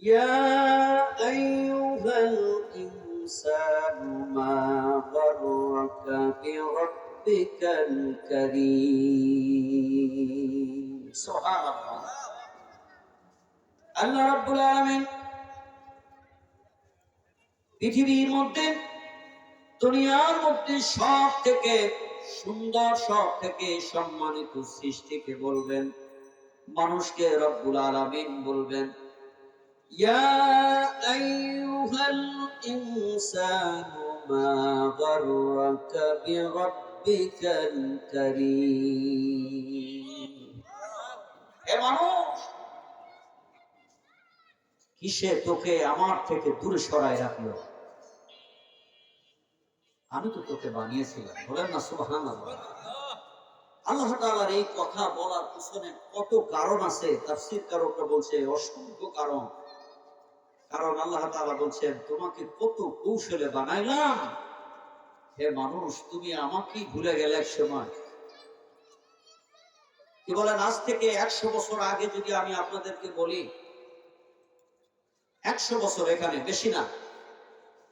يا أيها الإنسان ما غرك بربك الكريم سبحان الله আল্লাহ রাব্বুল আলামিন পৃথিবীর মধ্যে দুনিয়ার মধ্যে সব থেকে সুন্দর সব থেকে সম্মানিত সৃষ্টিকে বলবেন, মানুষকে রব্বুল আলামিন বলবেন ইয়া আইয়ুহাল ইনসানু মা গাররাকা বিরাব্বিকাল কারীম। হে মানুষ, কিসে তোকে আমার থেকে দূরে সরায় রাখলো? আমি তো তোকে বানিয়েছিলাম। বলেন না সুবহানাল্লাহ। আল্লাহ তাআলার এই কথা বলার পিছনে কত কারণ আছে, তাফসীরকারকরা বলছে অসংখ্য কারণ। কারণ আল্লাহ তাআলা বলছেন তোমাকে কত কৌশলে বানাইলাম, হে মানুষ তুমি আমাকেই ভুলে গেলে এক সময়। কি বলেন, আজ থেকে 100 বছর আগে যদি আমি আপনাদেরকে বলি, 100 বছর, এখানে বেশি না,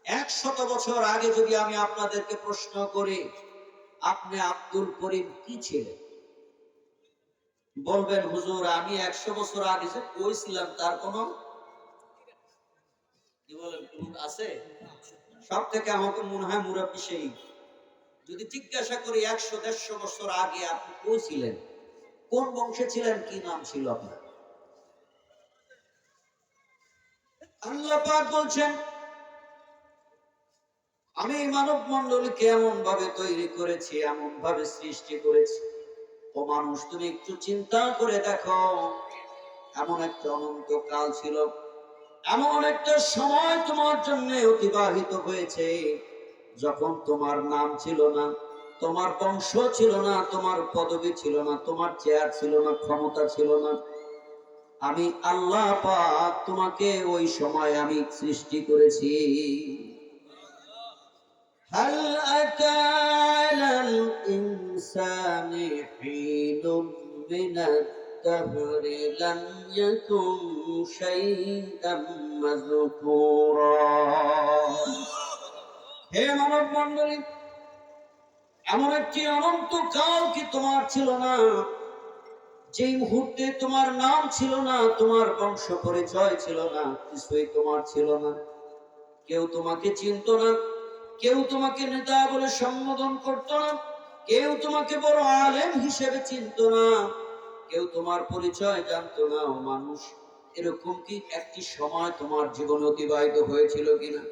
100 বছর আগে যদি আমি আপনাদেরকে প্রশ্ন করি আপনি আব্দুল করিম কি ছিলেন, বলবেন হুজুর আমি 100 বছর আগে যে কইছিলাম তার কোনো কি বলেন প্রুফ আছে? সব থেকে আমাকে মনে হয় মুরাব্বি সেই। যদি জিজ্ঞাসা করি 100-150 বছর আগে আপনি কইছিলেন, কোন বংশে ছিলেন, কি নাম ছিল আপনার? আল্লাহ পাক বলছেন আমি মানব মণ্ডলীকে এমন ভাবে তৈরি করেছি, এমন ভাবে সৃষ্টি করেছি, ও মানুষ তুমি একটু চিন্তা করে দেখো, এমন একটা অনন্ত কাল ছিল, এমন একটা সময় তোমার জন্য অতিবাহিত হয়েছে যখন তোমার নাম ছিল না, তোমার বংশ ছিল না, তোমার পদবি ছিল না, তোমার চেয়ার ছিল না, ক্ষমতা ছিল না। আমি আল্লাহ পাক তোমাকে ওই সময় আমি সৃষ্টি করেছি। هل أتى على الإنسان حين من الدهر لم يكن شيئا مذكورا। হে মানব মণ্ডলী, এমন একটি অনন্ত কাল কি তোমার ছিল না, যে মুহূর্তে তোমার নাম ছিল না, তোমার বংশ পরিচয় ছিল না, কিছুই তোমার ছিল না, কেউ তোমাকে চিনত না, কেউ তোমাকে নেতা বলে সম্বোধন করতো না, কেউ তোমাকে বড় আলেম হিসেবে চিনত না, কেউ তোমার পরিচয় জানতো না। ও মানুষ, এরকম কি একটি সময় তোমার জীবনে অতিবাহিত হয়েছিল কিনা?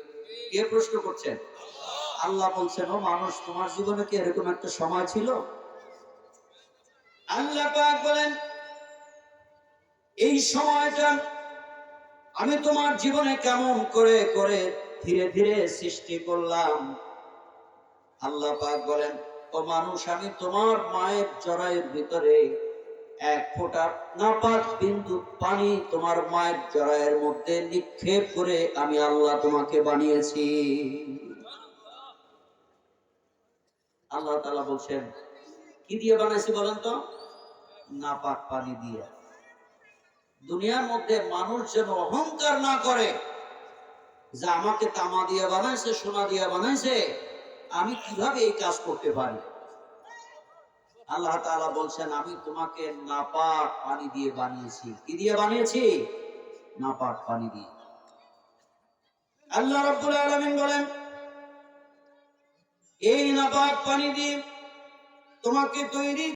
কে প্রশ্ন করছেন? আল্লাহ বলছেন ও মানুষ তোমার জীবনে কি এরকম একটা সময় ছিল? আল্লাহ পাক বলেন এই সময়টা আমি তোমার জীবনে কেমন করে করে ধীরে ধীরে সৃষ্টি করলাম। আল্লাহ পাক বলেন ও মানুষ আমি তোমার মায়ের জরায়ুর ভিতরে এক ফোঁটা নাপাক বিন্দু পানি তোমার মায়ের জরায়ুর মধ্যে নিক্ষেপ করে আমি আল্লাহ তোমাকে বানিয়েছি। আল্লাহ তাআলা বলছেন কি দিয়ে বানাইছি বলেন তো? নাপাক পানি দিয়ে। দুনিয়ার মধ্যে মানুষ যেন অহংকার না করে যে আমাকে তামা দিয়ে বানাইছে, সোনা দিয়ে বানাইছে, আমি কিভাবে এই কাজ করতে পারি। আল্লাহ তাআলা বলছেন আমি তোমাকে নাপাক পানি দিয়ে বানিয়েছি। কি দিয়ে বানিয়েছি? নাপাক পানি দিয়ে। আল্লাহ রাব্বুল আলামিন বলেন এই নাপাক পানি দিয়ে তোমাকে তৈরি